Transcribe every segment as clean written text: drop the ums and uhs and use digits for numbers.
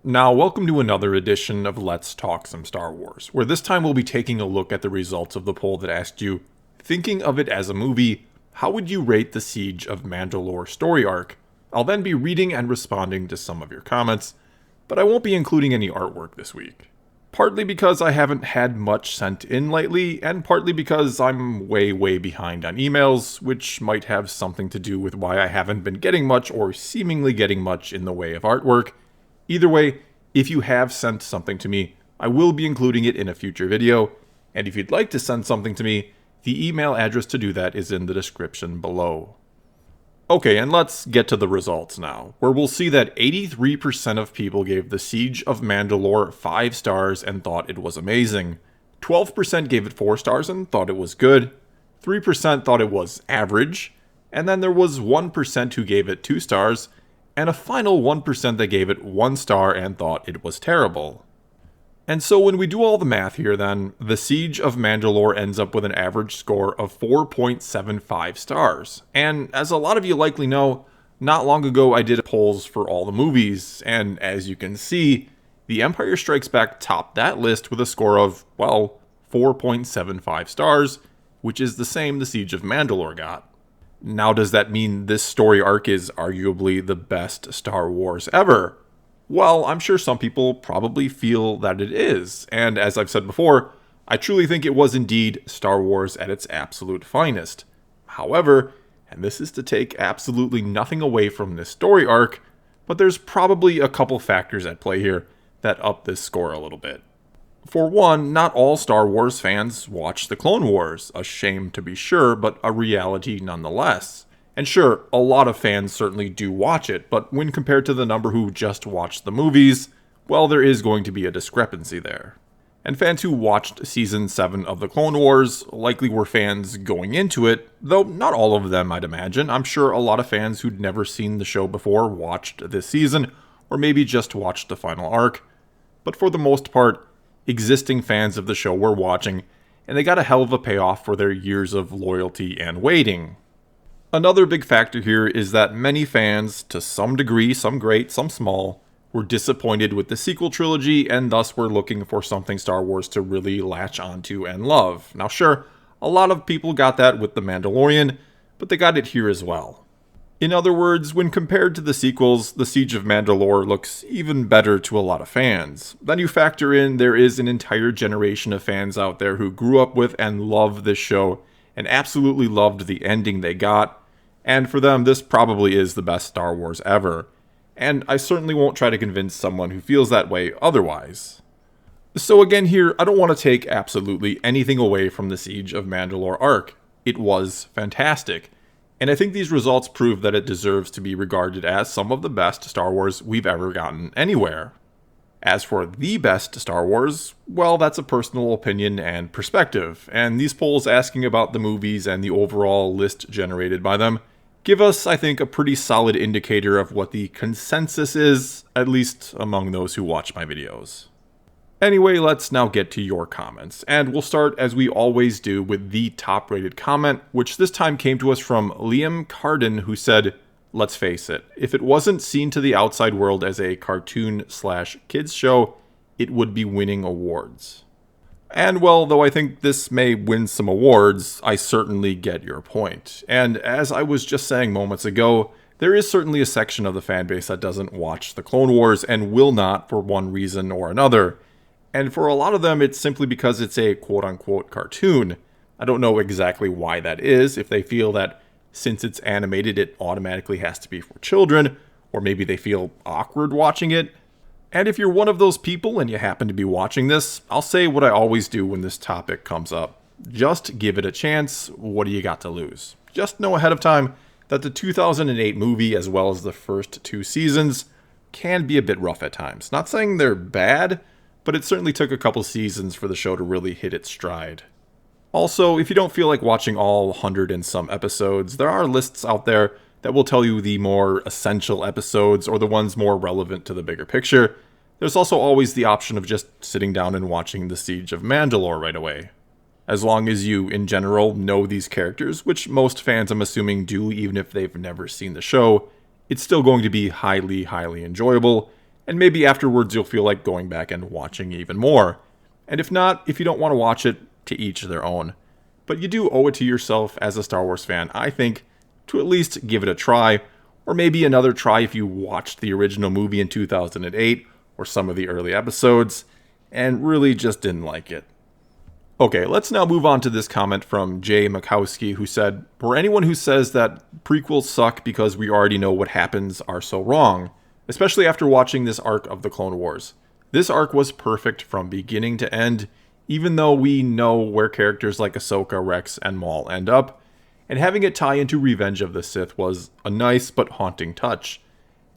Now, welcome to another edition of Let's Talk Some Star Wars, where this time we'll be taking a look at the results of the poll that asked you, thinking of it as a movie, how would you rate the Siege of Mandalore story arc? I'll then be reading and responding to some of your comments, but I won't be including any artwork this week. Partly because I haven't had much sent in lately, and partly because I'm way behind on emails, which might have something to do with why I haven't been getting much or seemingly getting much in the way of artwork. Either way, if you have sent something to me, I will be including it in a future video, and if you'd like to send something to me, the email address to do that is in the description below. Okay, and let's get to the results now, where we'll see that 83% of people gave the Siege of Mandalore 5 stars and thought it was amazing, 12% gave it 4 stars and thought it was good, 3% thought it was average, and then there was 1% who gave it 2 stars, and a final 1% that gave it 1 star and thought it was terrible. And so when we do all the math here then, the Siege of Mandalore ends up with an average score of 4.75 stars. And as a lot of you likely know, not long ago I did polls for all the movies, and as you can see, The Empire Strikes Back topped that list with a score of, well, 4.75 stars, which is the same the Siege of Mandalore got. Now, does that mean this story arc is arguably the best Star Wars ever? Well, I'm sure some people probably feel that it is, and as I've said before, I truly think it was indeed Star Wars at its absolute finest. However, and this is to take absolutely nothing away from this story arc, but there's probably a couple factors at play here that up this score a little bit. For one, not all Star Wars fans watch the Clone Wars, a shame to be sure, but a reality nonetheless. And sure, a lot of fans certainly do watch it, but when compared to the number who just watched the movies, well, there is going to be a discrepancy there. And fans who watched Season 7 of the Clone Wars likely were fans going into it, though not all of them, I'd imagine. I'm sure a lot of fans who'd never seen the show before watched this season, or maybe just watched the final arc. But for the most part, existing fans of the show were watching, and they got a hell of a payoff for their years of loyalty and waiting. Another big factor here is that many fans, to some degree, some great, some small, were disappointed with the sequel trilogy and thus were looking for something Star Wars to really latch onto and love. Now sure, a lot of people got that with The Mandalorian, but they got it here as well. In other words, when compared to the sequels, The Siege of Mandalore looks even better to a lot of fans. Then you factor in there is an entire generation of fans out there who grew up with and love this show and absolutely loved the ending they got, and for them this probably is the best Star Wars ever. And I certainly won't try to convince someone who feels that way otherwise. So again here, I don't want to take absolutely anything away from the Siege of Mandalore arc. It was fantastic. And I think these results prove that it deserves to be regarded as some of the best Star Wars we've ever gotten anywhere. As for the best Star Wars, well, that's a personal opinion and perspective, and these polls asking about the movies and the overall list generated by them give us, I think, a pretty solid indicator of what the consensus is, at least among those who watch my videos. Anyway, let's now get to your comments, and we'll start as we always do with the top rated comment, which this time came to us from Liam Carden, who said, "Let's face it, if it wasn't seen to the outside world as a cartoon/kids show, it would be winning awards." And well, though I think this may win some awards, I certainly get your point. And as I was just saying moments ago, there is certainly a section of the fanbase that doesn't watch the Clone Wars and will not for one reason or another. And for a lot of them, it's simply because it's a quote-unquote cartoon. I don't know exactly why that is, if they feel that since it's animated, it automatically has to be for children, or maybe they feel awkward watching it. And if you're one of those people and you happen to be watching this, I'll say what I always do when this topic comes up. Just give it a chance. What do you got to lose? Just know ahead of time that the 2008 movie, as well as the first 2 seasons, can be a bit rough at times. Not saying they're bad, but it certainly took a couple seasons for the show to really hit its stride. Also, if you don't feel like watching all 100 and some episodes, there are lists out there that will tell you the more essential episodes or the ones more relevant to the bigger picture. There's also always the option of just sitting down and watching The Siege of Mandalore right away. As long as you, in general, know these characters, which most fans I'm assuming do even if they've never seen the show, it's still going to be highly enjoyable, and maybe afterwards you'll feel like going back and watching even more. And if not, if you don't want to watch it, to each their own. But you do owe it to yourself as a Star Wars fan, I think, to at least give it a try, or maybe another try if you watched the original movie in 2008, or some of the early episodes, and really just didn't like it. Okay, let's now move on to this comment from Jay Makowski, who said, "For anyone who says that prequels suck because we already know what happens are so wrong, especially after watching this arc of the Clone Wars. This arc was perfect from beginning to end, even though we know where characters like Ahsoka, Rex, and Maul end up, and having it tie into Revenge of the Sith was a nice but haunting touch.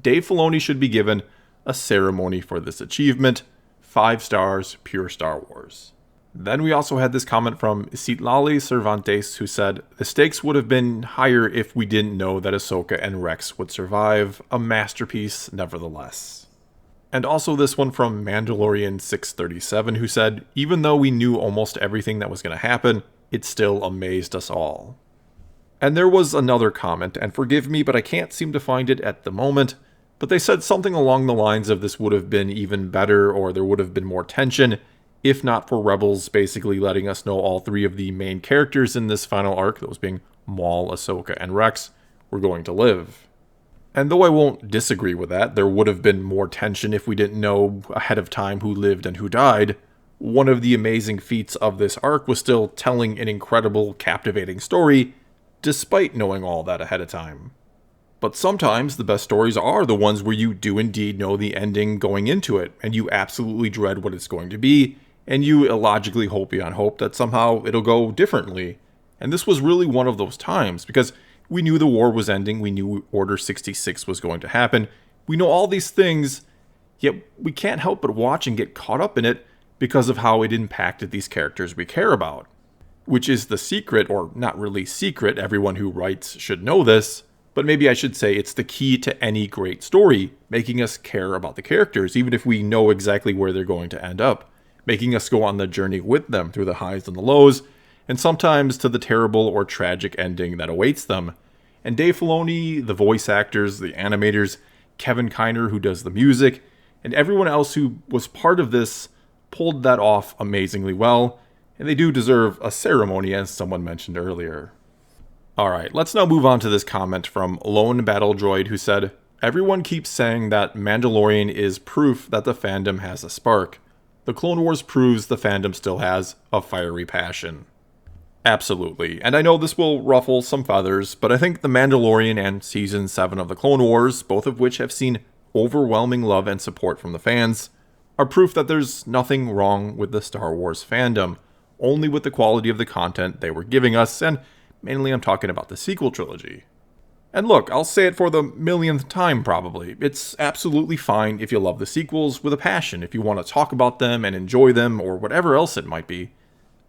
Dave Filoni should be given a ceremony for this achievement. 5 stars, pure Star Wars." Then we also had this comment from Citlali Cervantes, who said, "The stakes would have been higher if we didn't know that Ahsoka and Rex would survive. A masterpiece, nevertheless." And also this one from Mandalorian 637, who said, "Even though we knew almost everything that was going to happen, it still amazed us all." And there was another comment, and forgive me, but I can't seem to find it at the moment, but they said something along the lines of this would have been even better, or there would have been more tension, if not for Rebels basically letting us know all 3 of the main characters in this final arc, those being Maul, Ahsoka, and Rex, were going to live. And though I won't disagree with that, there would have been more tension if we didn't know ahead of time who lived and who died. One of the amazing feats of this arc was still telling an incredible, captivating story, despite knowing all that ahead of time. But sometimes the best stories are the ones where you do indeed know the ending going into it, and you absolutely dread what it's going to be, and you illogically hope beyond hope that somehow it'll go differently. And this was really one of those times, because we knew the war was ending, we knew Order 66 was going to happen, we know all these things, yet we can't help but watch and get caught up in it because of how it impacted these characters we care about. Which is the secret, or not really secret, everyone who writes should know this, but maybe I should say it's the key to any great story, making us care about the characters, even if we know exactly where they're going to end up, making us go on the journey with them through the highs and the lows, and sometimes to the terrible or tragic ending that awaits them. And Dave Filoni, the voice actors, the animators, Kevin Kiner, who does the music, and everyone else who was part of this pulled that off amazingly well, and they do deserve a ceremony, as someone mentioned earlier. Alright, let's now move on to this comment from Lone Battle Droid, who said, "Everyone keeps saying that Mandalorian is proof that the fandom has a spark. The Clone Wars proves the fandom still has a fiery passion." Absolutely, and I know this will ruffle some feathers, but I think The Mandalorian and Season 7 of the Clone Wars, both of which have seen overwhelming love and support from the fans, are proof that there's nothing wrong with the Star Wars fandom, only with the quality of the content they were giving us, and mainly I'm talking about the sequel trilogy. And look, I'll say it for the millionth time probably, it's absolutely fine if you love the sequels with a passion, if you want to talk about them and enjoy them, or whatever else it might be.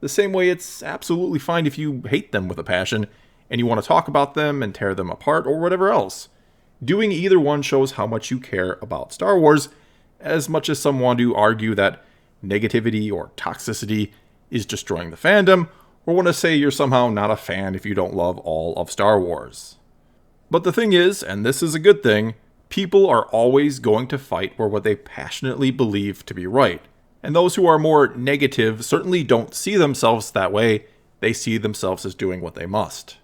The same way it's absolutely fine if you hate them with a passion, and you want to talk about them and tear them apart, or whatever else. Doing either one shows how much you care about Star Wars, as much as some want to argue that negativity or toxicity is destroying the fandom, or want to say you're somehow not a fan if you don't love all of Star Wars. But the thing is, and this is a good thing, people are always going to fight for what they passionately believe to be right. And those who are more negative certainly don't see themselves that way, they see themselves as doing what they must.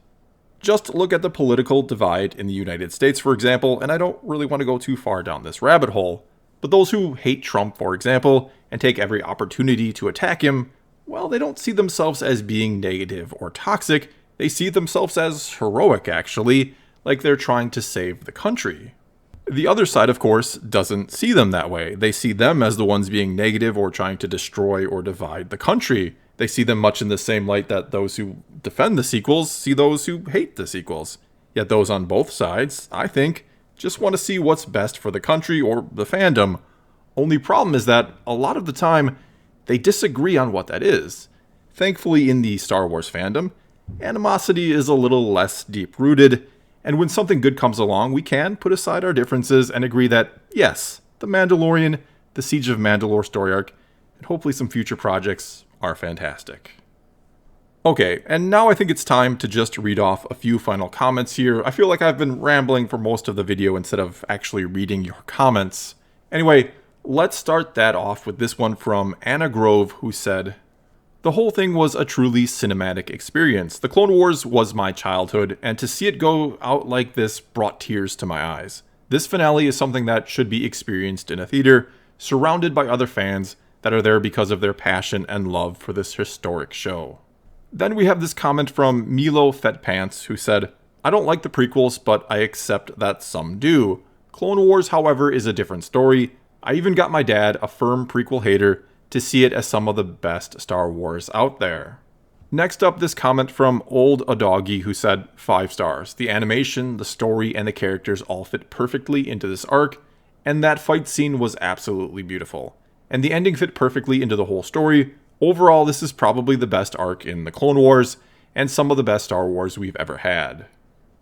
Just look at the political divide in the United States, for example, and I don't really want to go too far down this rabbit hole, but those who hate Trump, for example, and take every opportunity to attack him, well, they don't see themselves as being negative or toxic, they see themselves as heroic, actually, like they're trying to save the country. The other side, of course, doesn't see them that way. They see them as the ones being negative or trying to destroy or divide the country. They see them much in the same light that those who defend the sequels see those who hate the sequels. Yet those on both sides, I think, just want to see what's best for the country or the fandom. Only problem is that, a lot of the time, they disagree on what that is. Thankfully, in the Star Wars fandom, animosity is a little less deep-rooted, and when something good comes along, we can put aside our differences and agree that, yes, The Mandalorian, the Siege of Mandalore story arc, and hopefully some future projects are fantastic. Okay, and now I think it's time to just read off a few final comments here. I feel like I've been rambling for most of the video instead of actually reading your comments. Anyway, let's start that off with this one from Anna Grove, who said, "The whole thing was a truly cinematic experience. The Clone Wars was my childhood, and to see it go out like this brought tears to my eyes. This finale is something that should be experienced in a theater, surrounded by other fans that are there because of their passion and love for this historic show." Then we have this comment from Milo Fetpants, who said, "I don't like the prequels, but I accept that some do. Clone Wars, however, is a different story. I even got my dad, a firm prequel hater, to see it as some of the best Star Wars out there." Next up, this comment from Old A Doggy, who said, 5 stars. "The animation, the story, and the characters all fit perfectly into this arc, and that fight scene was absolutely beautiful. And the ending fit perfectly into the whole story. Overall, this is probably the best arc in the Clone Wars, and some of the best Star Wars we've ever had."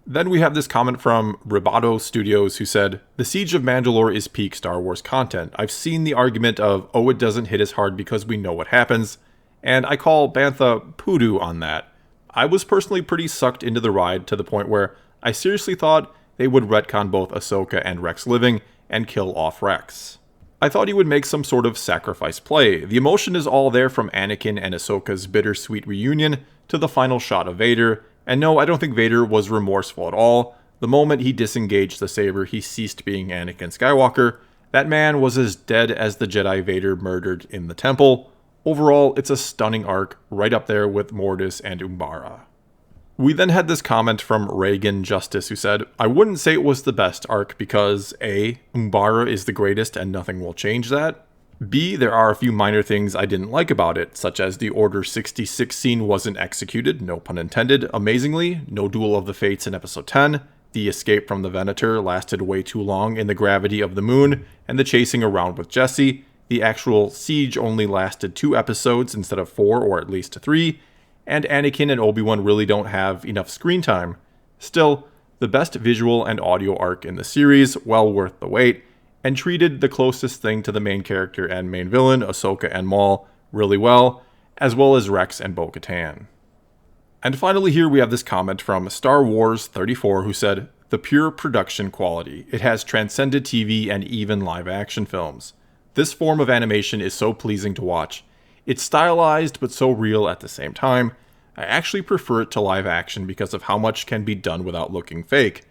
Then we have this comment from Ribato Studios, who said, "The Siege of Mandalore is peak Star Wars content. I've seen the argument of, oh, it doesn't hit as hard because we know what happens, and I call Bantha poodoo on that. I was personally pretty sucked into the ride to the point where I seriously thought they would retcon both Ahsoka and Rex living and kill off Rex. I thought he would make some sort of sacrifice play. The emotion is all there from Anakin and Ahsoka's bittersweet reunion to the final shot of Vader. And no, I don't think Vader was remorseful at all. The moment he disengaged the saber, he ceased being Anakin Skywalker. That man was as dead as the Jedi Vader murdered in the temple. Overall, it's a stunning arc, right up there with Mortis and Umbara." We then had this comment from Reagan Justice, who said, "I wouldn't say it was the best arc because A, Umbara is the greatest and nothing will change that. B, there are a few minor things I didn't like about it, such as the Order 66 scene wasn't executed, no pun intended, amazingly, no Duel of the Fates in Episode 10, the escape from the Venator lasted way too long in the gravity of the moon, and the chasing around with Jesse, the actual siege only lasted 2 episodes instead of 4 or at least 3, and Anakin and Obi-Wan really don't have enough screen time. Still, the best visual and audio arc in the series, well worth the wait, and treated the closest thing to the main character and main villain, Ahsoka and Maul, really well as Rex and Bo-Katan." And finally here we have this comment from Star Wars 34, who said, "The pure production quality. It has transcended TV and even live action films. This form of animation is so pleasing to watch. It's stylized but so real at the same time. I actually prefer it to live action because of how much can be done without looking fake.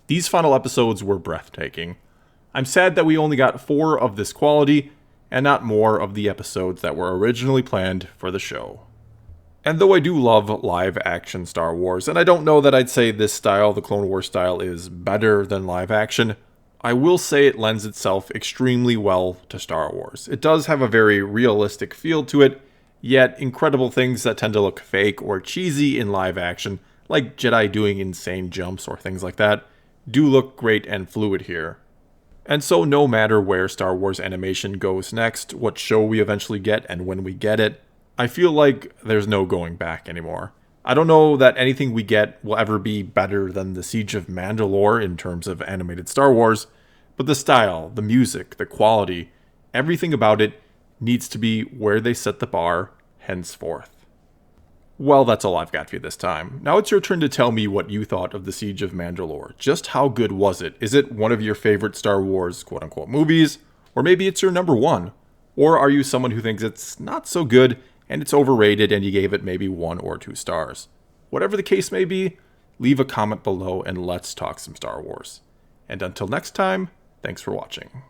These final episodes were breathtaking. I'm sad that we only got 4 of this quality, and not more of the episodes that were originally planned for the show." And though I do love live-action Star Wars, and I don't know that I'd say this style, the Clone Wars style, is better than live-action, I will say it lends itself extremely well to Star Wars. It does have a very realistic feel to it, yet incredible things that tend to look fake or cheesy in live-action, like Jedi doing insane jumps or things like that, do look great and fluid here. And so no matter where Star Wars animation goes next, what show we eventually get and when we get it, I feel like there's no going back anymore. I don't know that anything we get will ever be better than the Siege of Mandalore in terms of animated Star Wars, but the style, the music, the quality, everything about it needs to be where they set the bar henceforth. Well, that's all I've got for you this time. Now it's your turn to tell me what you thought of the Siege of Mandalore. Just how good was it? Is it one of your favorite Star Wars quote-unquote movies? Or maybe it's your number one? Or are you someone who thinks it's not so good and it's overrated and you gave it maybe 1 or 2 stars? Whatever the case may be, leave a comment below and let's talk some Star Wars. And until next time, thanks for watching.